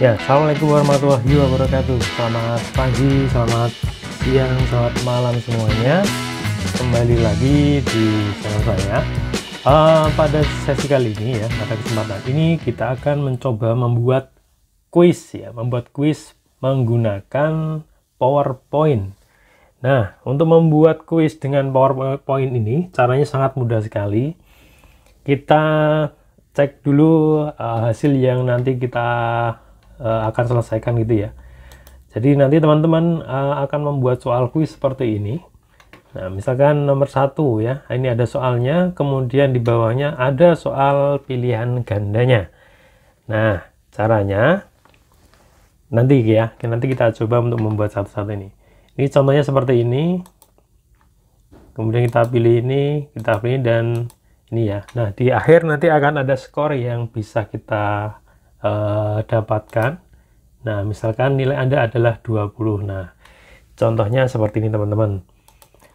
Ya, assalamualaikum warahmatullahi wabarakatuh. Selamat pagi, selamat siang, selamat malam semuanya. Kembali lagi di channel saya. Pada sesi kali ini ya, pada kesempatan ini kita akan mencoba membuat kuis ya, menggunakan PowerPoint. Nah, untuk membuat kuis dengan PowerPoint ini caranya sangat mudah sekali. Kita cek dulu hasil yang nanti kita akan selesaikan gitu ya. Jadi nanti teman-teman akan membuat soal kuis seperti ini. Nah, misalkan nomor 1 ya, ini ada soalnya, kemudian di bawahnya ada soal pilihan gandanya. Nah, caranya nanti ya, nanti kita coba untuk membuat satu-satu ini. Ini contohnya seperti ini. Kemudian kita pilih ini, kita pilih dan ini ya. Nah, di akhir nanti akan ada skor yang bisa kita dapatkan. Nah, misalkan nilai Anda adalah 20. Nah, contohnya seperti ini teman-teman.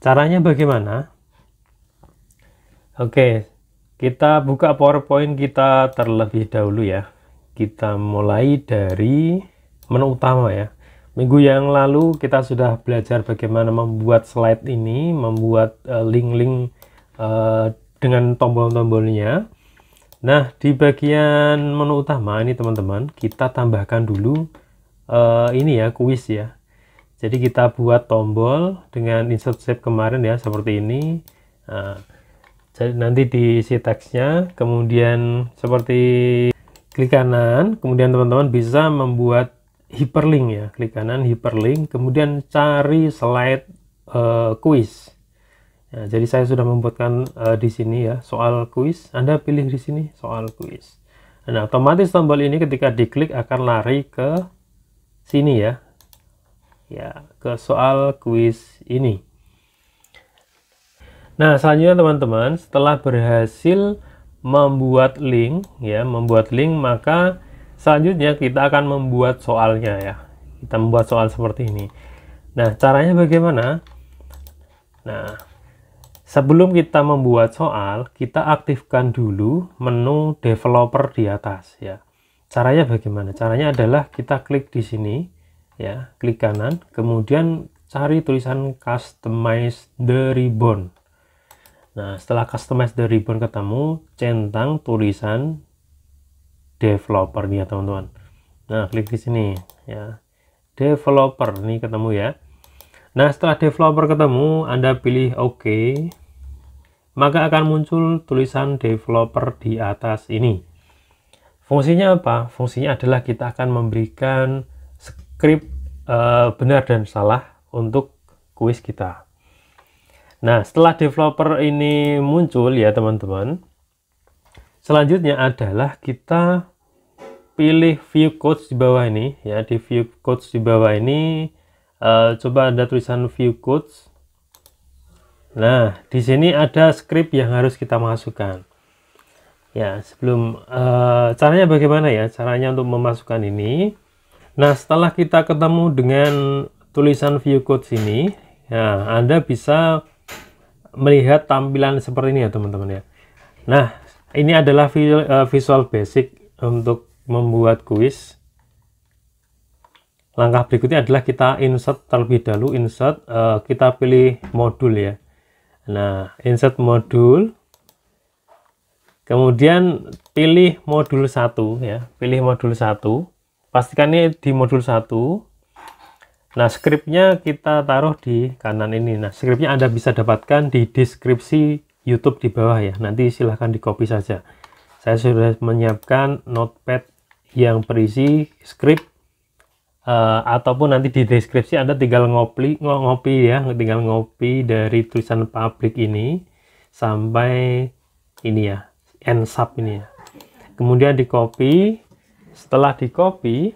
Caranya bagaimana? Oke, kita buka PowerPoint kita terlebih dahulu ya. Kita mulai dari menu utama ya. Minggu yang lalu kita sudah belajar bagaimana membuat slide ini, membuat link-link dengan tombol-tombolnya. Nah, di bagian menu utama ini teman-teman, kita tambahkan dulu ini ya, kuis ya. Jadi kita buat tombol dengan insert shape kemarin ya, seperti ini. Nah, jadi nanti diisi teksnya, kemudian seperti klik kanan, kemudian teman-teman bisa membuat hyperlink ya, klik kanan hyperlink, kemudian cari slide kuis. Nah, jadi saya sudah membuatkan di sini ya, soal kuis. Anda pilih di sini soal kuis. Nah, otomatis tombol ini ketika diklik akan lari ke sini ya. Ya, ke soal kuis ini. Nah, selanjutnya teman-teman, setelah berhasil membuat link ya, maka selanjutnya kita akan membuat soalnya ya. Kita membuat soal seperti ini. Nah, caranya bagaimana? Nah, sebelum kita membuat soal, kita aktifkan dulu menu developer di atas ya. Caranya bagaimana? Caranya adalah kita klik di sini ya, klik kanan, kemudian cari tulisan customize the ribbon. Nah, setelah customize the ribbon ketemu, centang tulisan developer nih ya teman-teman. Nah, klik di sini ya, developer nih ketemu ya. Nah, setelah developer ketemu, Anda pilih OK, maka akan muncul tulisan developer di atas ini. Fungsinya apa? Fungsinya adalah kita akan memberikan script benar dan salah untuk kuis kita. Nah, setelah developer ini muncul ya teman-teman, selanjutnya adalah kita pilih view codes di bawah ini ya. Di view codes di bawah ini coba ada tulisan view codes. Nah, di sini ada script yang harus kita masukkan ya. Sebelum caranya bagaimana ya, caranya untuk memasukkan ini. Nah, setelah kita ketemu dengan tulisan view codes ini ya, Anda bisa melihat tampilan seperti ini ya teman-teman ya. Nah, ini adalah visual basic untuk membuat kuis. Langkah berikutnya adalah kita insert terlebih dahulu. Insert, kita pilih modul ya. Nah, insert modul, kemudian pilih modul 1 ya, pilih modul 1, pastikan ini di modul 1. Nah, scriptnya kita taruh di kanan ini. Nah, scriptnya Anda bisa dapatkan di deskripsi YouTube di bawah ya, nanti silahkan di copy saja. Saya sudah menyiapkan notepad yang berisi script, ataupun nanti di deskripsi Anda tinggal ngopi ya, tinggal ngopi dari tulisan public ini sampai ini ya, end sub ini ya, kemudian di copy. Setelah di copy,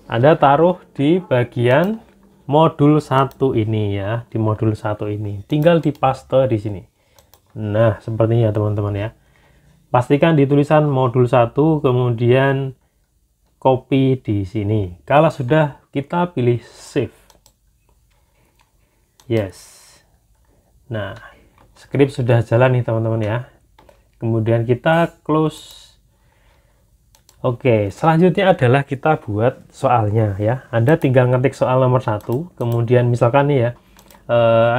Anda taruh di bagian modul 1 ini ya, di modul 1 ini tinggal di paste di sini. Nah, sepertinya teman-teman ya, pastikan di tulisan modul 1, kemudian copy di sini. Kalau sudah, kita pilih save. Yes. Nah, script sudah jalan nih teman-teman ya. Kemudian kita close. Oke, selanjutnya adalah kita buat soalnya ya. Anda tinggal ngetik soal nomor 1, kemudian misalkan nih ya,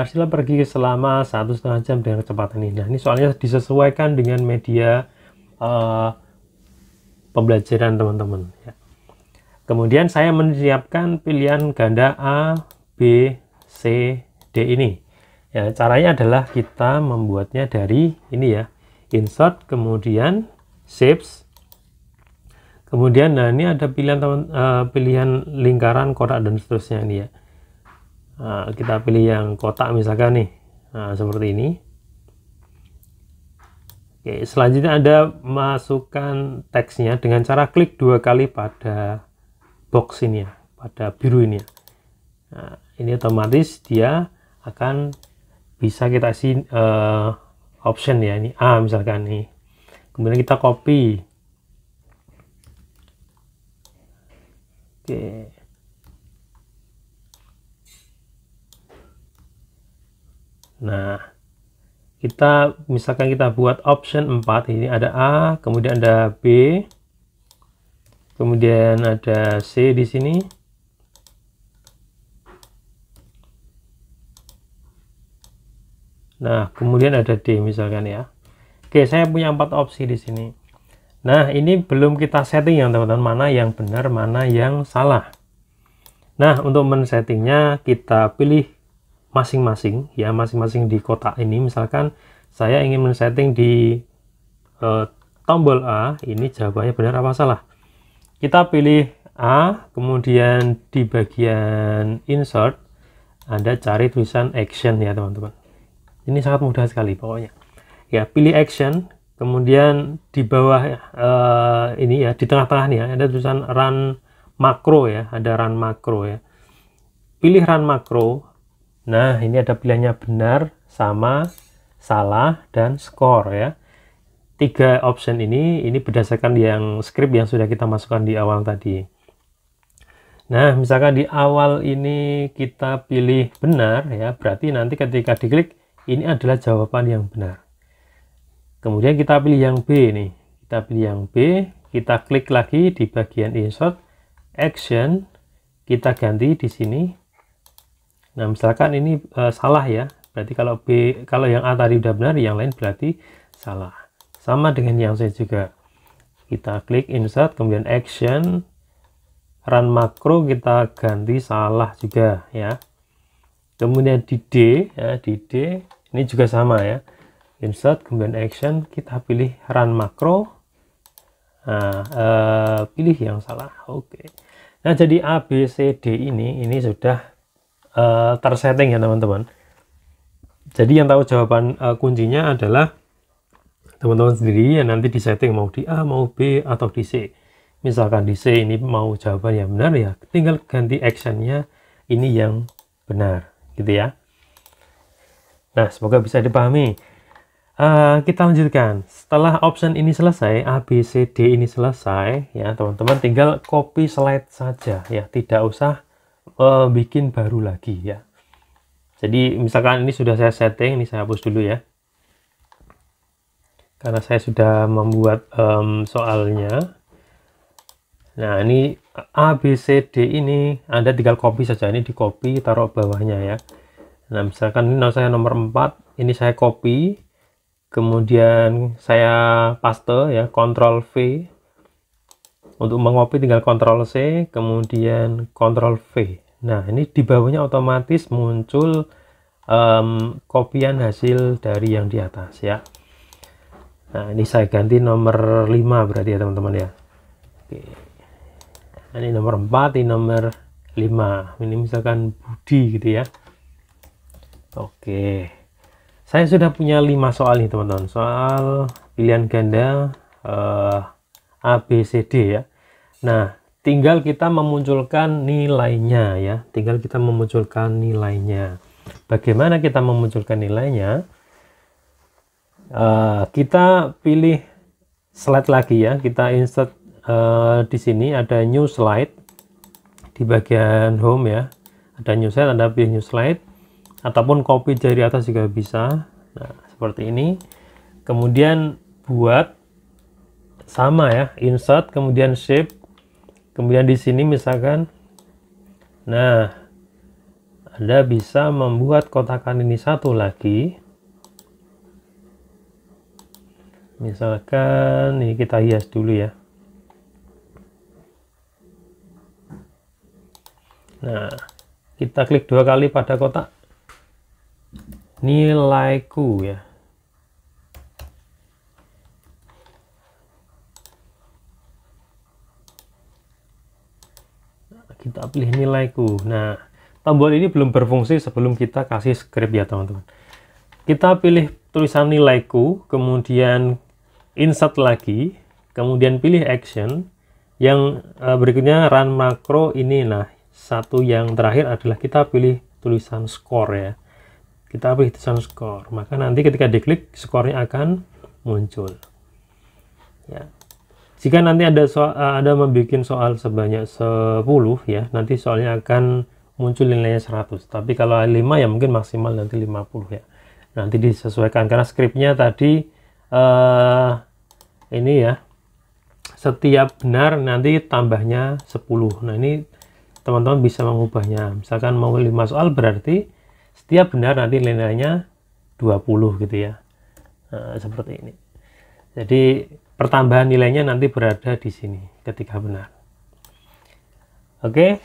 Arsila pergi selama 1,5 jam dengan kecepatan ini. Nah, ini soalnya disesuaikan dengan media pembelajaran teman-teman ya. Kemudian saya menyiapkan pilihan ganda A, B, C, D ini. Ya, caranya adalah kita membuatnya dari ini ya, insert, kemudian shapes. Kemudian, nah ini ada pilihan pilihan lingkaran, kotak dan seterusnya ini ya. Nah, kita pilih yang kotak misalkan nih, nah, seperti ini. Oke, selanjutnya Anda masukkan teksnya dengan cara klik 2 kali pada box ini ya, pada biru ini ya. Nah, ini otomatis dia akan bisa kita isi option ya, ini A misalkan nih. Kemudian kita copy. Oke. Nah, kita misalkan kita buat option 4, ini ada A, kemudian ada B, kemudian ada C di sini. Nah, kemudian ada D misalkan ya. Oke, saya punya 4 opsi di sini. Nah, ini belum kita setting ya teman-teman, mana yang benar, mana yang salah. Nah, untuk men-settingnya kita pilih masing-masing ya, masing-masing di kotak ini. Misalkan saya ingin men-setting di tombol A, ini jawabannya benar apa salah. Kita pilih A, kemudian di bagian insert Anda cari tulisan action ya teman-teman. Ini sangat mudah sekali pokoknya. Ya, pilih action, kemudian di bawah ini ya, di tengah-tengah nih ya, ada tulisan run makro ya, ada run makro ya. Pilih run makro. Nah, ini ada pilihannya benar, sama, salah, dan skor ya. 3 option ini berdasarkan yang script yang sudah kita masukkan di awal tadi. Nah, misalkan di awal ini kita pilih benar ya, berarti nanti ketika diklik ini adalah jawaban yang benar. Kemudian kita pilih yang B nih. Kita pilih yang B, kita klik lagi di bagian insert action, kita ganti di sini. Nah, misalkan ini salah ya. Berarti kalau yang A tadi udah benar, yang lain berarti salah. Sama dengan yang C juga. Kita klik insert, kemudian action, run makro kita ganti salah juga ya. Kemudian di D ya, di D ini juga sama ya. Insert, kemudian action, kita pilih run makro. Nah, pilih yang salah. Oke. Nah, jadi A, B, C, D ini sudah tersetting ya teman-teman. Jadi yang tahu jawaban kuncinya adalah teman-teman sendiri ya, nanti disetting mau di A, mau B, atau di C. Misalkan di C ini mau jawaban yang benar ya, tinggal ganti actionnya ini yang benar gitu ya. Nah, semoga bisa dipahami. Kita lanjutkan. Setelah option ini selesai, A, B, C, D ini selesai ya teman-teman, tinggal copy slide saja ya, tidak usah bikin baru lagi ya. Jadi misalkan ini sudah saya setting, ini saya hapus dulu ya, karena saya sudah membuat soalnya. Nah, ini A, B, C, D ini Anda tinggal copy saja, ini di copy, taruh bawahnya ya. Nah, misalkan ini saya nomor 4, ini saya copy, kemudian saya paste ya, Ctrl V. Untuk mengcopy tinggal Ctrl C, kemudian Ctrl V. Nah, ini di bawahnya otomatis muncul kopian hasil dari yang di atas ya. Nah, ini saya ganti nomor 5 berarti ya teman-teman ya. Oke. Nah, ini nomor 4, ini nomor 5. Ini misalkan Budi gitu ya. Oke. Saya sudah punya 5 soal nih teman-teman. Soal pilihan ganda A, B, C, D ya. Nah, tinggal kita memunculkan nilainya ya. Tinggal kita memunculkan nilainya. Bagaimana kita memunculkan nilainya? Kita pilih slide lagi ya. Kita insert di sini ada new slide di bagian home ya. Ada new slide, Anda pilih new slide, ataupun copy dari atas juga bisa. Nah, seperti ini. Kemudian buat sama ya, insert, kemudian shape, kemudian di sini misalkan, nah Anda bisa membuat kotakan ini satu lagi, misalkan ini kita hias dulu ya. Nah, kita klik 2 kali pada kotak nilaiku ya. Kita pilih nilaiku. Nah, tombol ini belum berfungsi sebelum kita kasih script ya teman-teman. Kita pilih tulisan nilaiku, kemudian insert lagi, kemudian pilih action. Yang berikutnya run makro ini. Nah, satu yang terakhir adalah kita pilih tulisan score ya. Kita pilih tulisan score, maka nanti ketika diklik skornya akan muncul ya. Jika nanti ada membuat soal sebanyak 10 ya, nanti soalnya akan muncul nilainya 100. Tapi kalau 5 ya mungkin maksimal nanti 50 ya. Nanti disesuaikan karena skripnya tadi ini ya, setiap benar nanti tambahnya 10. Nah, ini teman-teman bisa mengubahnya. Misalkan mau 5 soal berarti setiap benar nanti nilainya 20 gitu ya. Nah, seperti ini. Jadi pertambahan nilainya nanti berada di sini ketika benar. Oke,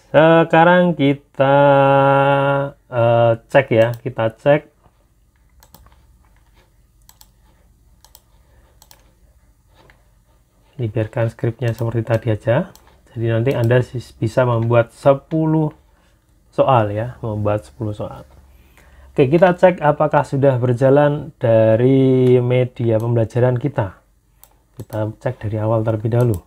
sekarang kita cek ya, kita cek. Dibiarkan skripnya seperti tadi aja. Jadi nanti Anda bisa membuat 10 soal ya, membuat 10 soal. Oke, kita cek apakah sudah berjalan dari media pembelajaran kita. Kita cek dari awal terlebih dahulu.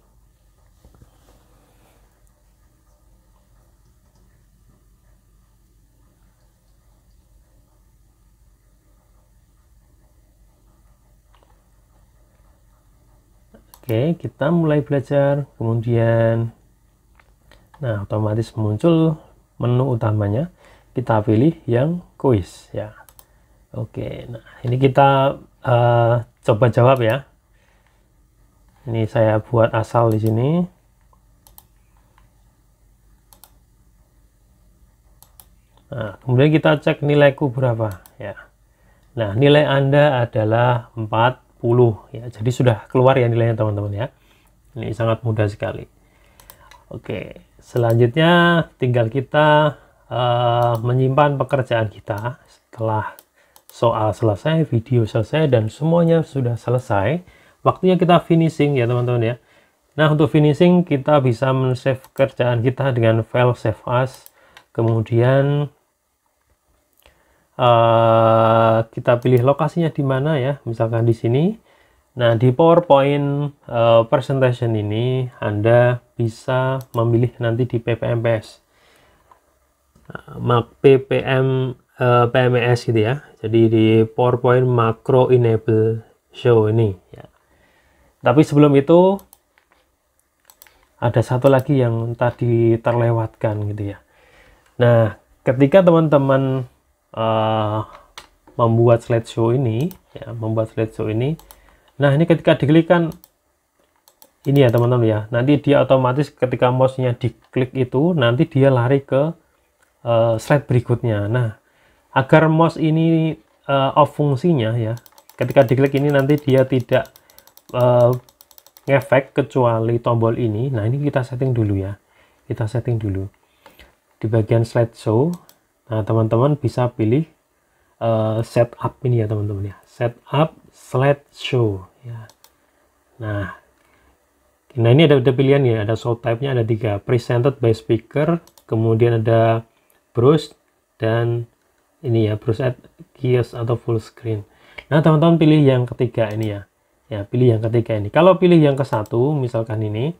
Oke, kita mulai belajar, kemudian nah otomatis muncul menu utamanya. Kita pilih yang kuis ya. Oke, nah ini kita coba jawab ya. Ini saya buat asal di sini. Nah, kemudian kita cek nilaiku berapa ya. Nah, nilai Anda adalah 40 ya. Jadi sudah keluar ya nilainya teman-teman ya. Ini sangat mudah sekali. Oke, selanjutnya tinggal kita menyimpan pekerjaan kita setelah soal selesai, video selesai, dan semuanya sudah selesai. Waktunya kita finishing ya teman-teman ya. Nah, untuk finishing kita bisa men-save kerjaan kita dengan file save as. Kemudian kita pilih lokasinya di mana ya, misalkan di sini. Nah, di PowerPoint presentation ini Anda bisa memilih nanti di PPMPS. PMS gitu ya. Jadi di PowerPoint Macro Enable Show ini ya. Tapi sebelum itu ada satu lagi yang tadi terlewatkan gitu ya. Nah, ketika teman-teman membuat slideshow ini ya, nah ini ketika diklikkan ini ya teman-teman ya, nanti dia otomatis ketika mouse-nya diklik itu nanti dia lari ke slide berikutnya. Nah, agar mouse ini off fungsinya ya, ketika diklik ini nanti dia tidak ngefek kecuali tombol ini. Nah, ini kita setting dulu ya, kita setting dulu di bagian slideshow. Nah, teman-teman bisa pilih setup ini ya teman-teman ya, setup slideshow ya. Nah ini ada pilihan ya, ada show type-nya ada 3, presented by speaker, kemudian ada browse, dan ini ya browse at kiosk atau full screen. Nah, teman-teman pilih yang ketiga ini ya, pilih yang ketiga ini. Kalau pilih yang ke satu misalkan ini,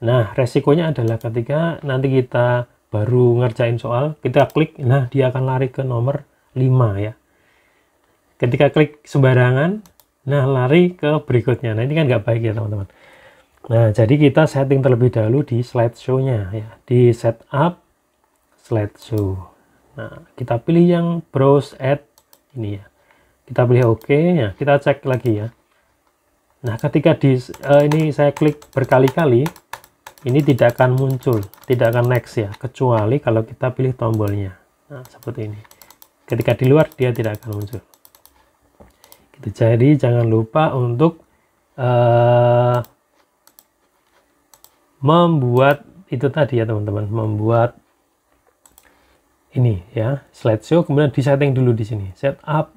nah resikonya adalah ketika nanti kita baru ngerjain soal, kita klik, nah dia akan lari ke nomor 5 ya. Ketika klik sembarangan, nah lari ke berikutnya. Nah, ini kan nggak baik ya teman-teman. Nah, jadi kita setting terlebih dahulu di slideshow-nya ya, di setup slideshow. Nah, kita pilih yang browse at ini ya. Kita pilih OK ya, kita cek lagi ya. Nah, ketika ini saya klik berkali-kali, ini tidak akan muncul, tidak akan next ya, kecuali kalau kita pilih tombolnya. Nah, seperti ini. Ketika di luar dia tidak akan muncul. Gitu. Jadi jangan lupa untuk membuat itu tadi ya teman-teman, membuat ini ya slideshow, kemudian disetting dulu di sini, setup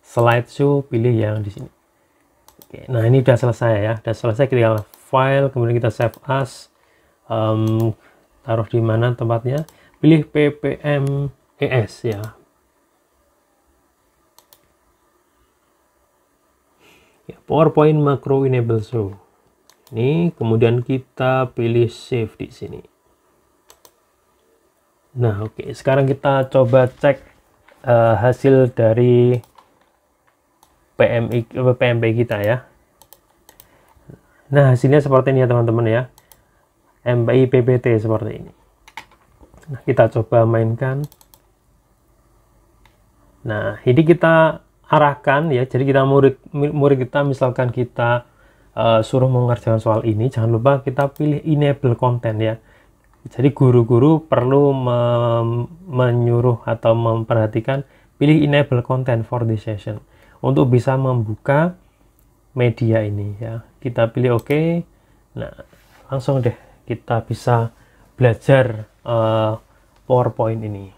slideshow, pilih yang di sini. Oke, nah ini udah selesai ya, udah selesai. Kita file, kemudian kita save as, taruh di mana tempatnya, pilih ppmes ya. PowerPoint macro enable show. Ini kemudian kita pilih save di sini. Nah, oke, sekarang kita coba cek hasil dari PMP kita ya. Nah, hasilnya seperti ini ya teman-teman ya. MPI PPT seperti ini. Nah, kita coba mainkan. Nah, ini kita arahkan ya. Jadi kita murid kita misalkan kita suruh mengerjakan soal ini, jangan lupa kita pilih enable content ya. Jadi guru-guru perlu menyuruh atau memperhatikan pilih enable content for this session untuk bisa membuka media ini ya. Kita pilih OK. Nah, langsung deh kita bisa belajar PowerPoint ini.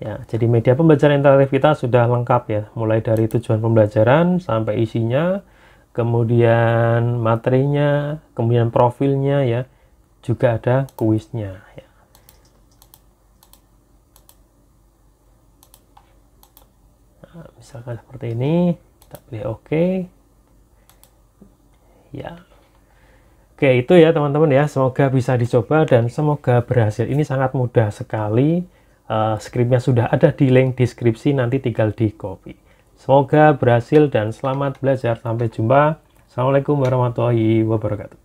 Ya, jadi media pembelajaran interaktif kita sudah lengkap ya, mulai dari tujuan pembelajaran sampai isinya, kemudian materinya, kemudian profilnya ya, juga ada kuisnya ya. Nah, misalkan seperti ini, kita pilih OK ya. Oke, itu ya teman-teman ya, semoga bisa dicoba dan semoga berhasil. Ini sangat mudah sekali. Skripnya sudah ada di link deskripsi, nanti tinggal di copy. Semoga berhasil dan selamat belajar. Sampai jumpa. Assalamualaikum warahmatullahi wabarakatuh.